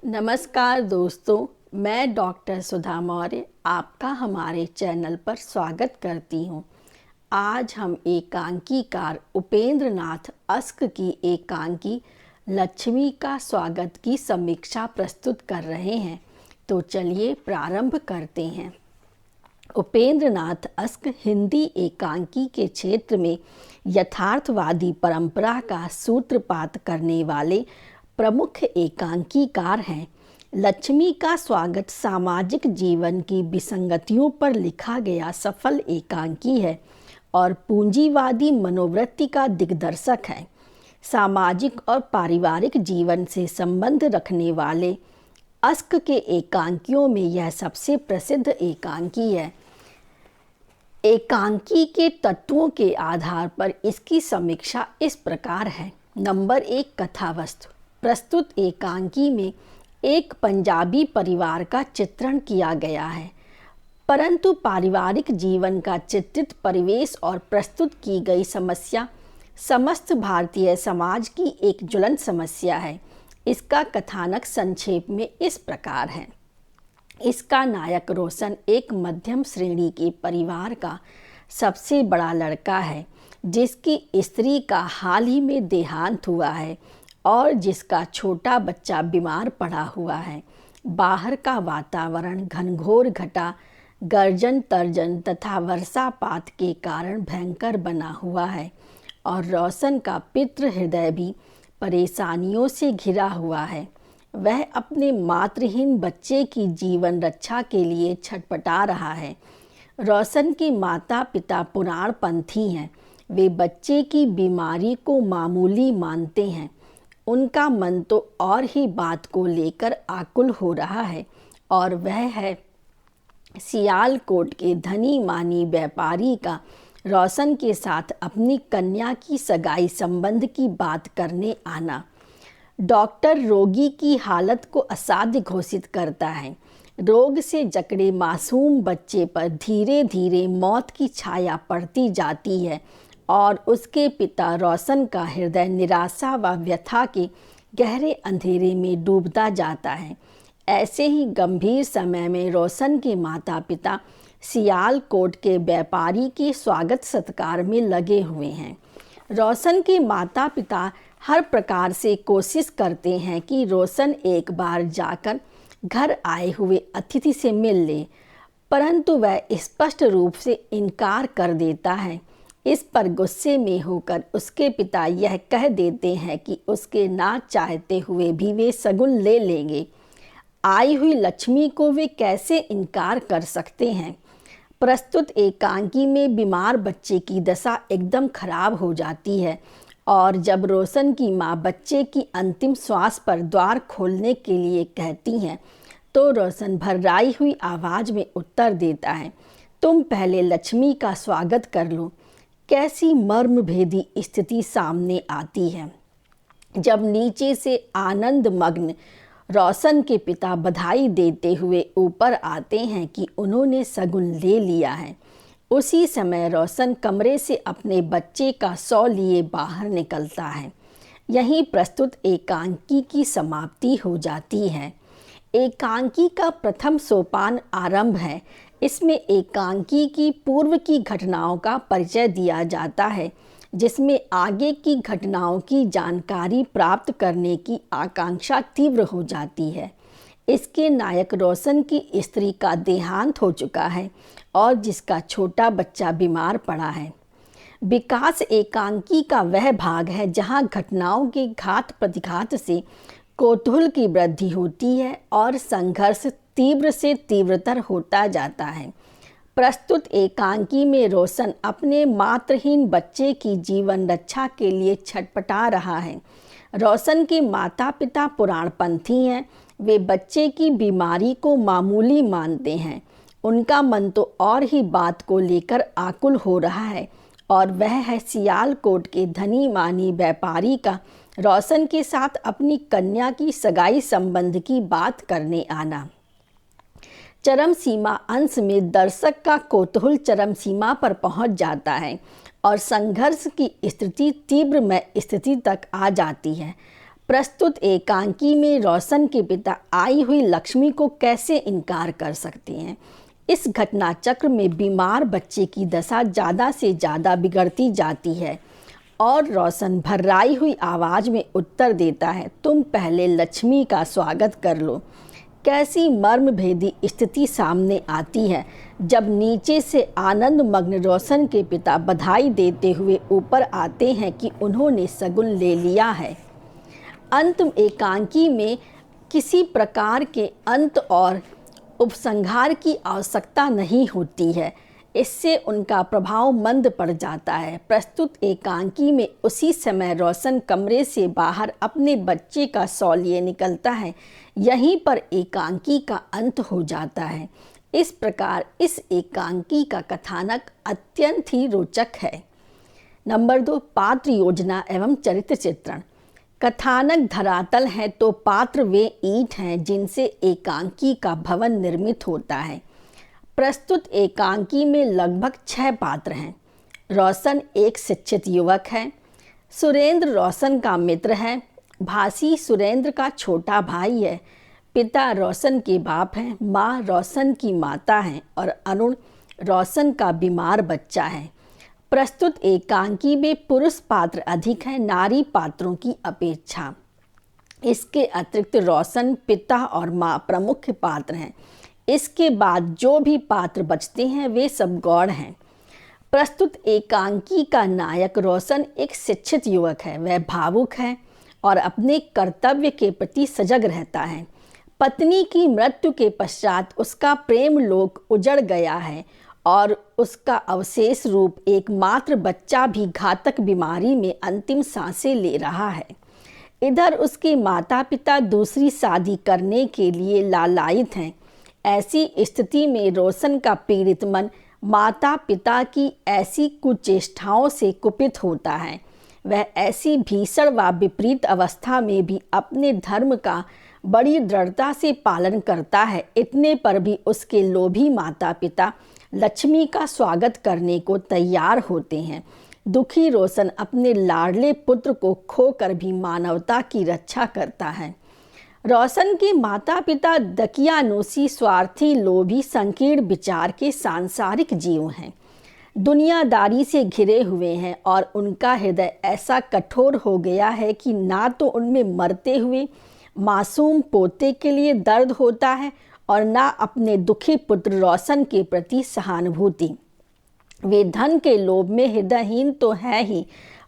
नमस्कार दोस्तों, मैं डॉक्टर सुधा मौर्य आपका हमारे चैनल पर स्वागत करती हूँ। आज हम एकांकीकार उपेंद्र नाथ अस्क की एकांकी लक्ष्मी का स्वागत की समीक्षा प्रस्तुत कर रहे हैं। तो चलिए प्रारंभ करते हैं। उपेंद्र नाथ अस्क हिंदी एकांकी के क्षेत्र में यथार्थवादी परंपरा का सूत्रपात करने वाले प्रमुख एकांकीकार हैं। लक्ष्मी का स्वागत सामाजिक जीवन की विसंगतियों पर लिखा गया सफल एकांकी है और पूंजीवादी मनोवृत्ति का दिग्दर्शक है। सामाजिक और पारिवारिक जीवन से संबंध रखने वाले अस्क के एकांकियों में यह सबसे प्रसिद्ध एकांकी है। एकांकी के तत्वों के आधार पर इसकी समीक्षा इस प्रकार है। नंबर 1, कथावस्तु। प्रस्तुत एकांकी में एक पंजाबी परिवार का चित्रण किया गया है, परंतु पारिवारिक जीवन का चित्रित परिवेश और प्रस्तुत की गई समस्या समस्त भारतीय समाज की एक ज्वलंत समस्या है। इसका कथानक संक्षेप में इस प्रकार है। इसका नायक रोशन एक मध्यम श्रेणी के परिवार का सबसे बड़ा लड़का है, जिसकी स्त्री का हाल ही में देहांत हुआ है और जिसका छोटा बच्चा बीमार पड़ा हुआ है। बाहर का वातावरण घनघोर घटा, गर्जन तर्जन तथा वर्षापात के कारण भयंकर बना हुआ है और रोशन का पितृ हृदय भी परेशानियों से घिरा हुआ है। वह अपने मातृहीन बच्चे की जीवन रक्षा के लिए छटपटा रहा है। रोशन के माता पिता पुराणपंथी हैं। वे बच्चे की बीमारी को मामूली मानते हैं। उनका मन तो और ही बात को लेकर आकुल हो रहा है और वह है सियालकोट के धनी मानी व्यापारी का रोशन के साथ अपनी कन्या की सगाई संबंध की बात करने आना। डॉक्टर रोगी की हालत को असाध्य घोषित करता है। रोग से जकड़े मासूम बच्चे पर धीरे धीरे मौत की छाया पड़ती जाती है और उसके पिता रोशन का हृदय निराशा व व्यथा के गहरे अंधेरे में डूबता जाता है। ऐसे ही गंभीर समय में रोशन के माता पिता सियालकोट के व्यापारी के स्वागत सत्कार में लगे हुए हैं। रोशन के माता पिता हर प्रकार से कोशिश करते हैं कि रोशन एक बार जाकर घर आए हुए अतिथि से मिल ले, परंतु वह स्पष्ट रूप से इनकार कर देता है। इस पर गुस्से में होकर उसके पिता यह कह देते हैं कि उसके ना चाहते हुए भी वे सगुन ले लेंगे। आई हुई लक्ष्मी को वे कैसे इनकार कर सकते हैं। प्रस्तुत एकांकी में बीमार बच्चे की दशा एकदम खराब हो जाती है और जब रोशन की माँ बच्चे की अंतिम श्वास पर द्वार खोलने के लिए कहती हैं तो रोशन भर्राई हुई आवाज़ में उत्तर देता है, तुम पहले लक्ष्मी का स्वागत कर लो। कैसी मर्मभेदी स्थिति सामने आती है जब नीचे से आनंद मग्न रोशन के पिता बधाई देते हुए ऊपर आते हैं कि उन्होंने सगुन ले लिया है। उसी समय रोशन कमरे से अपने बच्चे का शव लिए बाहर निकलता है। यहीं प्रस्तुत एकांकी की समाप्ति हो जाती है। एकांकी का प्रथम सोपान आरंभ है। इसमें एकांकी की पूर्व की घटनाओं का परिचय दिया जाता है, जिसमें आगे की घटनाओं की जानकारी प्राप्त करने की आकांक्षा तीव्र हो जाती है। इसके नायक रोशन की स्त्री का देहांत हो चुका है और जिसका छोटा बच्चा बीमार पड़ा है। विकास एकांकी का वह भाग है जहां घटनाओं के घात प्रतिघात से कौतूहल की वृद्धि होती है और संघर्ष तीव्र से तीव्रतर होता जाता है। प्रस्तुत एकांकी में रोशन अपने मातृहीन बच्चे की जीवन रक्षा के लिए छटपटा रहा है। रोशन के माता पिता पुराणपंथी हैं। वे बच्चे की बीमारी को मामूली मानते हैं। उनका मन तो और ही बात को लेकर आकुल हो रहा है और वह है सियालकोट के धनी मानी व्यापारी का रोशन के साथ अपनी कन्या की सगाई संबंध की बात करने आना। चरम सीमा अंश में दर्शक का कौतूहल चरम सीमा पर पहुंच जाता है और संघर्ष की स्थिति तीव्रमय स्थिति तक आ जाती है। प्रस्तुत एकांकी में रोशन के पिता आई हुई लक्ष्मी को कैसे इनकार कर सकते हैं। इस घटना चक्र में बीमार बच्चे की दशा ज़्यादा से ज़्यादा बिगड़ती जाती है और रोशन भर्राई हुई आवाज़ में उत्तर देता है, तुम पहले लक्ष्मी का स्वागत कर लो। कैसी मर्मभेदी स्थिति सामने आती है जब नीचे से आनंद मग्न रोशन के पिता बधाई देते हुए ऊपर आते हैं कि उन्होंने शगुन ले लिया है। अंत एकांकी में किसी प्रकार के अंत और उपसंहार की आवश्यकता नहीं होती है, इससे उनका प्रभाव मंद पड़ जाता है। प्रस्तुत एकांकी में उसी समय रोशन कमरे से बाहर अपने बच्चे का शॉल लिए निकलता है। यहीं पर एकांकी का अंत हो जाता है। इस प्रकार इस एकांकी का कथानक अत्यंत ही रोचक है। नंबर 2, पात्र योजना एवं चरित्र चित्रण। कथानक धरातल है तो पात्र वे ईंट हैं जिनसे एकांकी का भवन निर्मित होता है। प्रस्तुत एकांकी में लगभग 6 पात्र हैं। रोशन एक शिक्षित युवक है, सुरेंद्र रोशन का मित्र है, भासी सुरेंद्र का छोटा भाई है, पिता रोशन के बाप हैं, माँ रोशन की माता हैं और अरुण रोशन का बीमार बच्चा है। प्रस्तुत एकांकी में पुरुष पात्र अधिक हैं नारी पात्रों की अपेक्षा। इसके अतिरिक्त रोशन, पिता और माँ प्रमुख पात्र हैं। इसके बाद जो भी पात्र बचते हैं वे सब गौड़ हैं। प्रस्तुत एकांकी का नायक रोशन एक शिक्षित युवक है। वह भावुक है और अपने कर्तव्य के प्रति सजग रहता है। पत्नी की मृत्यु के पश्चात उसका प्रेम लोक उजड़ गया है और उसका अवशेष रूप एकमात्र बच्चा भी घातक बीमारी में अंतिम सांसें ले रहा है। इधर उसके माता पिता दूसरी शादी करने के लिए लालायित हैं। ऐसी स्थिति में रोशन का पीड़ित मन माता पिता की ऐसी कुचेष्टाओं से कुपित होता है। वह ऐसी भीषण व विपरीत अवस्था में भी अपने धर्म का बड़ी दृढ़ता से पालन करता है। इतने पर भी उसके लोभी माता पिता लक्ष्मी का स्वागत करने को तैयार होते हैं। दुखी रोशन अपने लाडले पुत्र को खोकर भी मानवता की रक्षा करता है। रोशन के माता पिता दकियानूसी, स्वार्थी, लोभी, संकीर्ण विचार के सांसारिक जीव हैं। दुनियादारी से घिरे हुए हैं और उनका हृदय ऐसा कठोर हो गया है कि ना तो उनमें मरते हुए मासूम पोते के लिए दर्द होता है और ना अपने दुखी पुत्र रोशन के प्रति सहानुभूति। वे धन के लोभ में हृदयहीन तो है ही,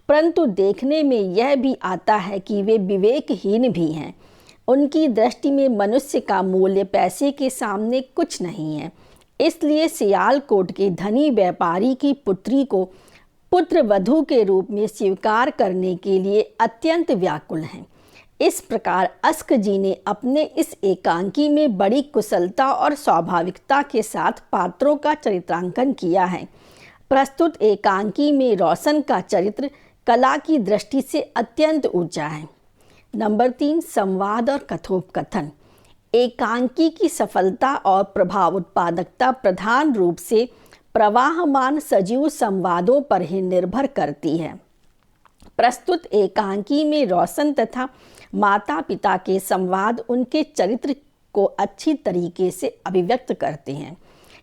परंतु देखने में यह भी आता है कि वे विवेकहीन भी हैं। उनकी दृष्टि में मनुष्य का मूल्य पैसे के सामने कुछ नहीं है। इसलिए सियालकोट के धनी व्यापारी की पुत्री को पुत्र वधू के रूप में स्वीकार करने के लिए अत्यंत व्याकुल हैं। इस प्रकार अस्क जी ने अपने इस एकांकी में बड़ी कुशलता और स्वाभाविकता के साथ पात्रों का चरित्रांकन किया है। प्रस्तुत एकांकी में रोशन का चरित्र कला की दृष्टि से अत्यंत ऊंचा है। नंबर 3, संवाद और कथोपकथन। एकांकी की सफलता और प्रभाव उत्पादकता प्रधान रूप से प्रवाहमान सजीव संवादों पर ही निर्भर करती है। प्रस्तुत एकांकी में रोशन तथा माता पिता के संवाद उनके चरित्र को अच्छी तरीके से अभिव्यक्त करते हैं।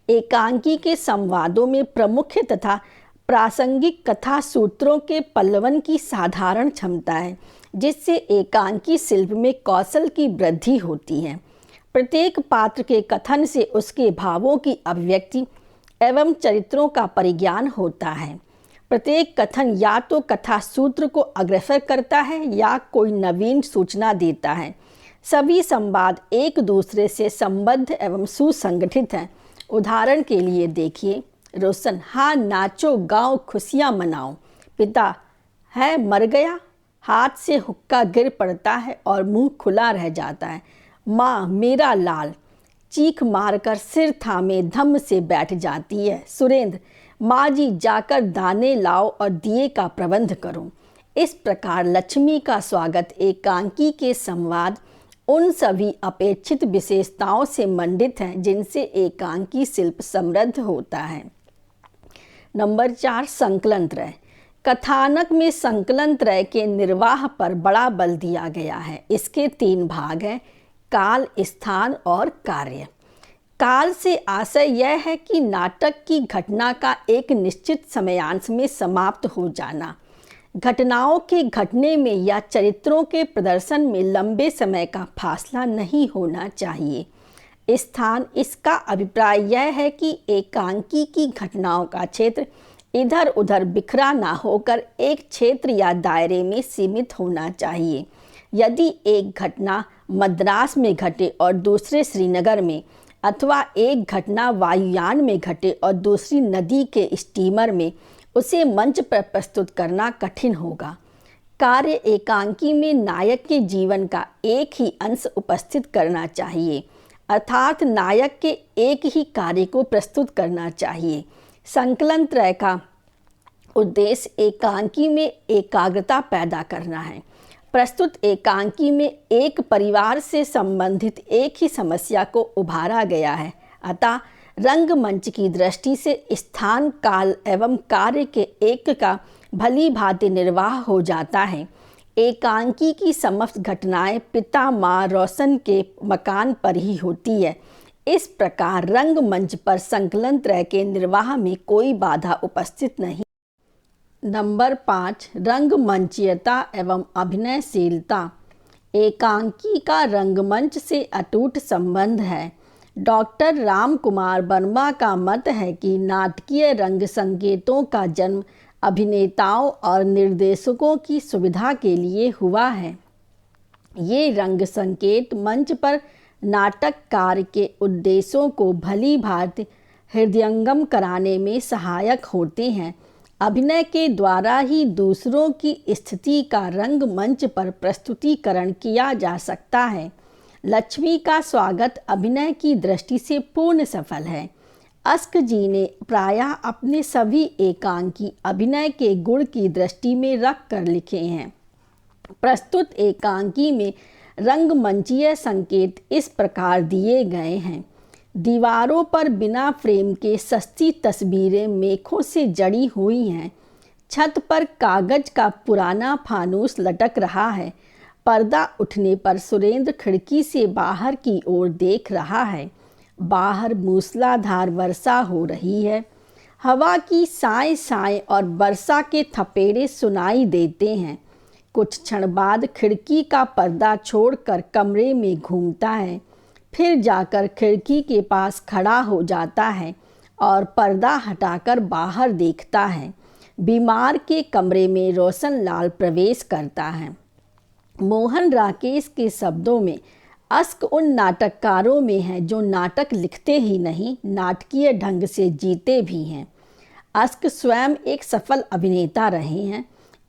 एकांकी के संवादों में प्रमुख तथा प्रासंगिक कथा सूत्रों के पल्लवन की साधारण क्षमता है, जिससे एकांकी शिल्प में कौशल की वृद्धि होती है। प्रत्येक पात्र के कथन से उसके भावों की अभिव्यक्ति एवं चरित्रों का परिज्ञान होता है। प्रत्येक कथन या तो कथा सूत्र को अग्रसर करता है या कोई नवीन सूचना देता है। सभी संवाद एक दूसरे से संबद्ध एवं सुसंगठित हैं। उदाहरण के लिए देखिए, रोशन, हाँ नाचो गाओ खुशियाँ मनाओ। पिता, है मर गया। हाथ से हुक्का गिर पड़ता है और मुंह खुला रह जाता है। माँ, मेरा लाल, चीख मारकर सिर थामे धम्म से बैठ जाती है। सुरेंद्र, माँ जी जाकर दाने लाओ और दिए का प्रबंध करो। इस प्रकार लक्ष्मी का स्वागत एकांकी के संवाद उन सभी अपेक्षित विशेषताओं से मंडित हैं जिनसे एकांकी शिल्प समृद्ध होता है। नंबर 4, संकलन त्रय। कथानक में संकलन त्रय के निर्वाह पर बड़ा बल दिया गया है। इसके 3 भाग हैं, काल, स्थान और कार्य। काल से आशय यह है कि नाटक की घटना का एक निश्चित समयांश में समाप्त हो जाना। घटनाओं के घटने में या चरित्रों के प्रदर्शन में लंबे समय का फासला नहीं होना चाहिए। स्थान, इसका अभिप्राय यह है कि एकांकी की घटनाओं का क्षेत्र इधर उधर बिखरा ना होकर एक क्षेत्र या दायरे में सीमित होना चाहिए। यदि एक घटना मद्रास में घटे और दूसरे श्रीनगर में, अथवा एक घटना वायुयान में घटे और दूसरी नदी के स्टीमर में, उसे मंच पर प्रस्तुत करना कठिन होगा। कार्य एकांकी में नायक के जीवन का एक ही अंश उपस्थित करना चाहिए, अर्थात नायक के एक ही कार्य को प्रस्तुत करना चाहिए। संकलन त्रय का उद्देश्य एकांकी में एकाग्रता पैदा करना है। प्रस्तुत एकांकी में एक परिवार से संबंधित एक ही समस्या को उभारा गया है, अतः रंगमंच की दृष्टि से स्थान, काल एवं कार्य के एक का भली भांति निर्वाह हो जाता है। एकांकी की समस्त घटनाएं पिता माँ रोशन के मकान पर ही होती है। इस प्रकार रंगमंच पर संकलन त्रय के निर्वाह में कोई बाधा उपस्थित नहीं। नंबर 5, रंगमंचीयता एवं अभिनयशीलता। एकांकी का रंगमंच से अटूट संबंध है। डॉक्टर राम कुमार वर्मा का मत है कि नाटकीय रंग संकेतों का जन्म अभिनेताओं और निर्देशकों की सुविधा के लिए हुआ है। ये रंग संकेत मंच पर नाटककार के उद्देश्यों को भली भांति हृदयंगम कराने में सहायक होते हैं। अभिनय के द्वारा ही दूसरों की स्थिति का रंगमंच पर प्रस्तुतिकरण किया जा सकता है। लक्ष्मी का स्वागत अभिनय की दृष्टि से पूर्ण सफल है। अस्क जी ने प्रायः अपने सभी एकांकी अभिनय के गुण की दृष्टि में रख कर लिखे हैं। प्रस्तुत एकांकी में रंगमंचीय संकेत इस प्रकार दिए गए हैं। दीवारों पर बिना फ्रेम के सस्ती तस्वीरें मेखों से जड़ी हुई हैं। छत पर कागज का पुराना फानूस लटक रहा है। पर्दा उठने पर सुरेंद्र खिड़की से बाहर की ओर देख रहा है। बाहर मूसलाधार वर्षा हो रही है। हवा की साए साए और वर्षा के थपेड़े सुनाई देते हैं। कुछ क्षण बाद खिड़की का पर्दा छोड़कर कमरे में घूमता है, फिर जाकर खिड़की के पास खड़ा हो जाता है और पर्दा हटाकर बाहर देखता है। बीमार के कमरे में रोशन लाल प्रवेश करता है। मोहन राकेश के शब्दों में अस्क उन नाटककारों में है जो नाटक लिखते ही नहीं, नाटकीय ढंग से जीते भी हैं। अस्क स्वयं एक सफल अभिनेता रहे हैं,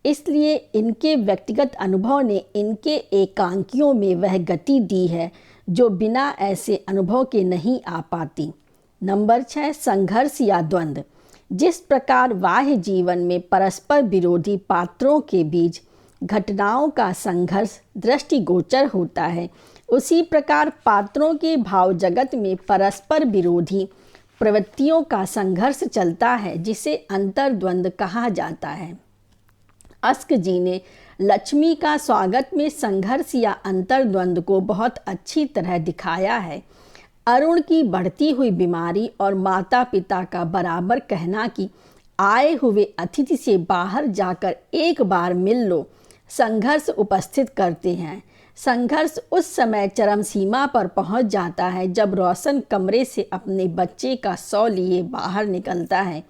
इसलिए इनके व्यक्तिगत अनुभव ने इनके एकांकियों में वह गति दी है जो बिना ऐसे अनुभव के नहीं आ पाती। नंबर 6, संघर्ष या द्वंद्व। जिस प्रकार बाह्य जीवन में परस्पर विरोधी पात्रों के बीच घटनाओं का संघर्ष दृष्टिगोचर होता है, उसी प्रकार पात्रों के भाव जगत में परस्पर विरोधी प्रवृत्तियों का संघर्ष चलता है, जिसे अंतर्द्वंद कहा जाता है। अस्क जी ने लक्ष्मी का स्वागत में संघर्ष या अंतर्द्वंद को बहुत अच्छी तरह दिखाया है। अरुण की बढ़ती हुई बीमारी और माता पिता का बराबर कहना कि आए हुए अतिथि से बाहर जाकर एक बार मिल लो, संघर्ष उपस्थित करते हैं। संघर्ष उस समय चरम सीमा पर पहुंच जाता है जब रोशन कमरे से अपने बच्चे का शव लिए बाहर निकलता है।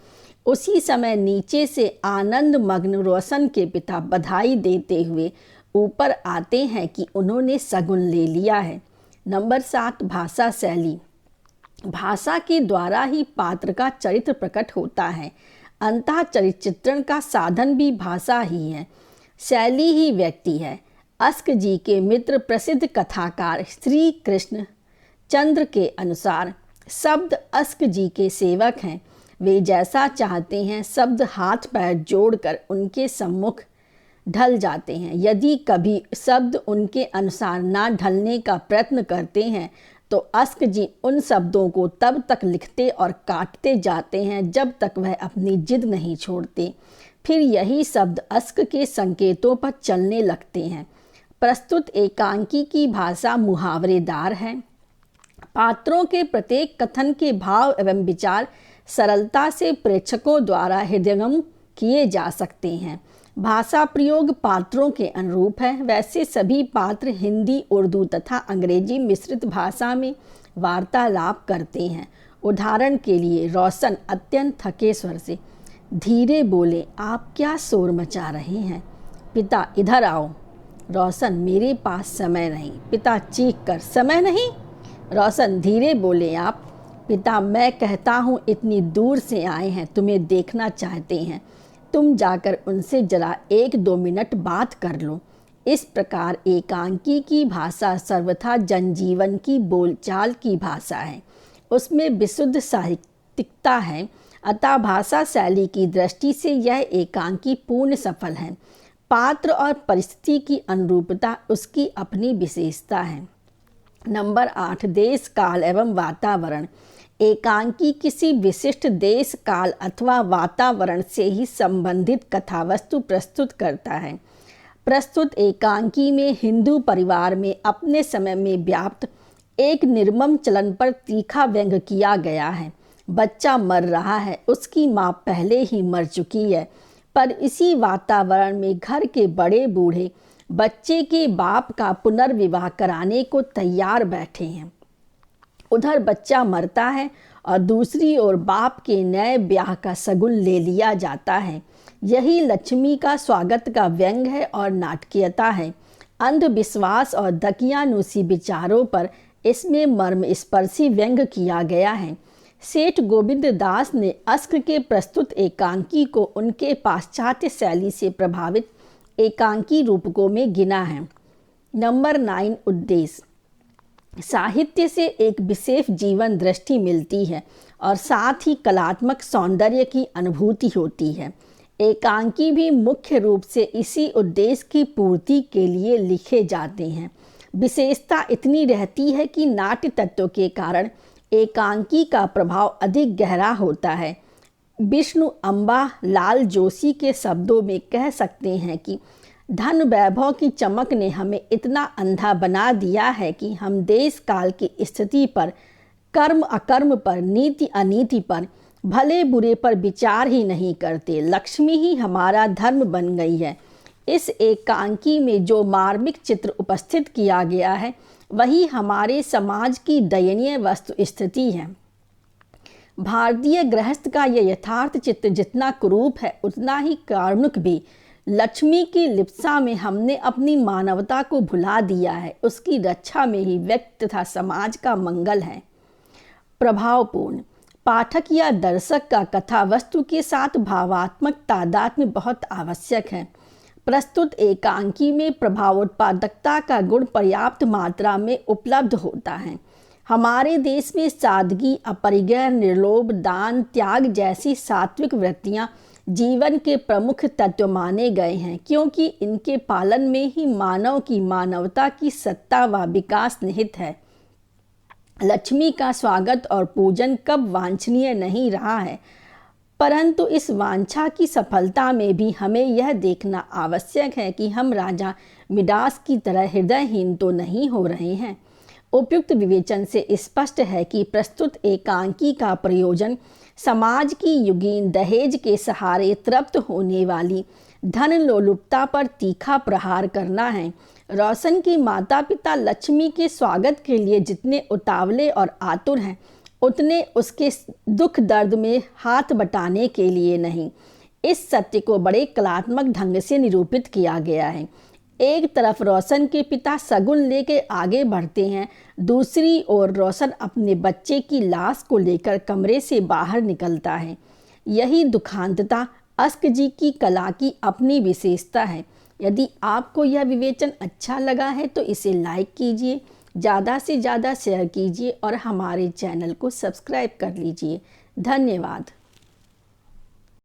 उसी समय नीचे से आनंद मग्न रोशन के पिता बधाई देते हुए ऊपर आते हैं कि उन्होंने शगुन ले लिया है। नंबर 7, भाषा शैली। भाषा के द्वारा ही पात्र का चरित्र प्रकट होता है। अंतः चरित्र चित्रण का साधन भी भाषा ही है, शैली ही व्यक्ति है। अस्क जी के मित्र प्रसिद्ध कथाकार श्री कृष्ण चंद्र के अनुसार शब्द अस्क जी के सेवक हैं। वे जैसा चाहते हैं शब्द हाथ पैर जोड़कर उनके सम्मुख ढल जाते हैं। यदि कभी शब्द उनके अनुसार ना ढलने का प्रयत्न करते हैं तो अस्क जी उन शब्दों को तब तक लिखते और काटते जाते हैं जब तक वह अपनी जिद नहीं छोड़ते। फिर यही शब्द अस्क के संकेतों पर चलने लगते हैं। प्रस्तुत एकांकी की भाषा मुहावरेदार है। पात्रों के प्रत्येक कथन के भाव एवं विचार सरलता से प्रेक्षकों द्वारा हृदयंगम किए जा सकते हैं। भाषा प्रयोग पात्रों के अनुरूप है। वैसे सभी पात्र हिंदी, उर्दू तथा अंग्रेजी मिश्रित भाषा में वार्तालाप करते हैं। उदाहरण के लिए रोशन अत्यंत थके स्वर से धीरे बोले, आप क्या शोर मचा रहे हैं? पिता, इधर आओ। रोशन, मेरे पास समय नहीं। पिता चीख कर, समय नहीं? रोशन, धीरे बोले आप। पिता, मैं कहता हूँ इतनी दूर से आए हैं, तुम्हें देखना चाहते हैं। तुम जाकर उनसे जरा 1-2 मिनट बात कर लो। इस प्रकार एकांकी की भाषा सर्वथा जनजीवन की बोलचाल की भाषा है। उसमें विशुद्ध साहित्यिकता है। अतः भाषा शैली की दृष्टि से यह एकांकी पूर्ण सफल है। पात्र और परिस्थिति की अनुरूपता उसकी अपनी विशेषता है। नंबर 8, देश, काल एवं वातावरण। एकांकी किसी विशिष्ट देश, काल अथवा वातावरण से ही संबंधित कथावस्तु प्रस्तुत करता है। प्रस्तुत एकांकी में हिंदू परिवार में अपने समय में व्याप्त एक निर्मम चलन पर तीखा व्यंग्य किया गया है। बच्चा मर रहा है, उसकी माँ पहले ही मर चुकी है, पर इसी वातावरण में घर के बड़े बूढ़े बच्चे के बाप का पुनर्विवाह कराने को तैयार बैठे हैं। उधर बच्चा मरता है और दूसरी ओर बाप के नए ब्याह का शगुन ले लिया जाता है। यही लक्ष्मी का स्वागत का व्यंग है और नाटकीयता है। अंधविश्वास और दकियानुसी विचारों पर इसमें मर्मस्पर्शी व्यंग किया गया है। सेठ गोविंद दास ने अस्क के प्रस्तुत एकांकी को उनके पाश्चात्य शैली से प्रभावित एकांकी रूपकों में गिना है। नंबर 9, उद्देश्य। साहित्य से एक विशेष जीवन दृष्टि मिलती है और साथ ही कलात्मक सौंदर्य की अनुभूति होती है। एकांकी भी मुख्य रूप से इसी उद्देश्य की पूर्ति के लिए लिखे जाते हैं। विशेषता इतनी रहती है कि नाट्य तत्व के कारण एकांकी का प्रभाव अधिक गहरा होता है। विष्णु अम्बा लाल जोशी के शब्दों में कह सकते हैं कि धन वैभव की चमक ने हमें इतना अंधा बना दिया है कि हम देश काल की स्थिति पर, कर्म अकर्म पर, नीति अनीति पर, भले बुरे पर विचार ही नहीं करते। लक्ष्मी ही हमारा धर्म बन गई है। इस एकांकी में जो मार्मिक चित्र उपस्थित किया गया है वही हमारे समाज की दयनीय वस्तु स्थिति है। भारतीय गृहस्थ का यह यथार्थ चित्र जितना कुरूप है उतना ही कारुणिक भी। लक्ष्मी की लिप्सा में हमने अपनी मानवता को भुला दिया है। उसकी रक्षा में ही व्यक्ति तथा समाज का मंगल है। प्रभावपूर्ण। पाठक या दर्शक का कथा वस्तु के साथ भावात्मक तादात्म्य बहुत आवश्यक है। प्रस्तुत एकांकी में प्रभावोत्पादकता का गुण पर्याप्त मात्रा में उपलब्ध होता है। हमारे देश में सादगी, अपरिग्रह, निर्लोभ, दान, त्याग जैसी सात्विक वृत्तियां जीवन के प्रमुख तत्व माने गए हैं, क्योंकि इनके पालन में ही मानव की मानवता की सत्ता व विकास निहित है। लक्ष्मी का स्वागत और पूजन कब वांछनीय नहीं रहा है, परंतु इस वांछा की सफलता में भी हमें यह देखना आवश्यक है कि हम राजा मिडास की तरह हृदयहीन तो नहीं हो रहे हैं। उपयुक्त विवेचन से स्पष्ट है कि प्रस्तुत एकांकी का प्रयोजन समाज की युगीन दहेज के सहारे तृप्त होने वाली धन लोलुपता पर तीखा प्रहार करना है। रोशन के माता पिता लक्ष्मी के स्वागत के लिए जितने उतावले और आतुर हैं, उतने उसके दुख दर्द में हाथ बटाने के लिए नहीं। इस सत्य को बड़े कलात्मक ढंग से निरूपित किया गया है। एक तरफ रोशन के पिता शगुन लेके आगे बढ़ते हैं, दूसरी ओर रोशन अपने बच्चे की लाश को लेकर कमरे से बाहर निकलता है। यही दुखांतता अस्क जी की कला की अपनी विशेषता है। यदि आपको यह विवेचन अच्छा लगा है तो इसे लाइक कीजिए, ज़्यादा से ज़्यादा शेयर कीजिए और हमारे चैनल को सब्सक्राइब कर लीजिए। धन्यवाद।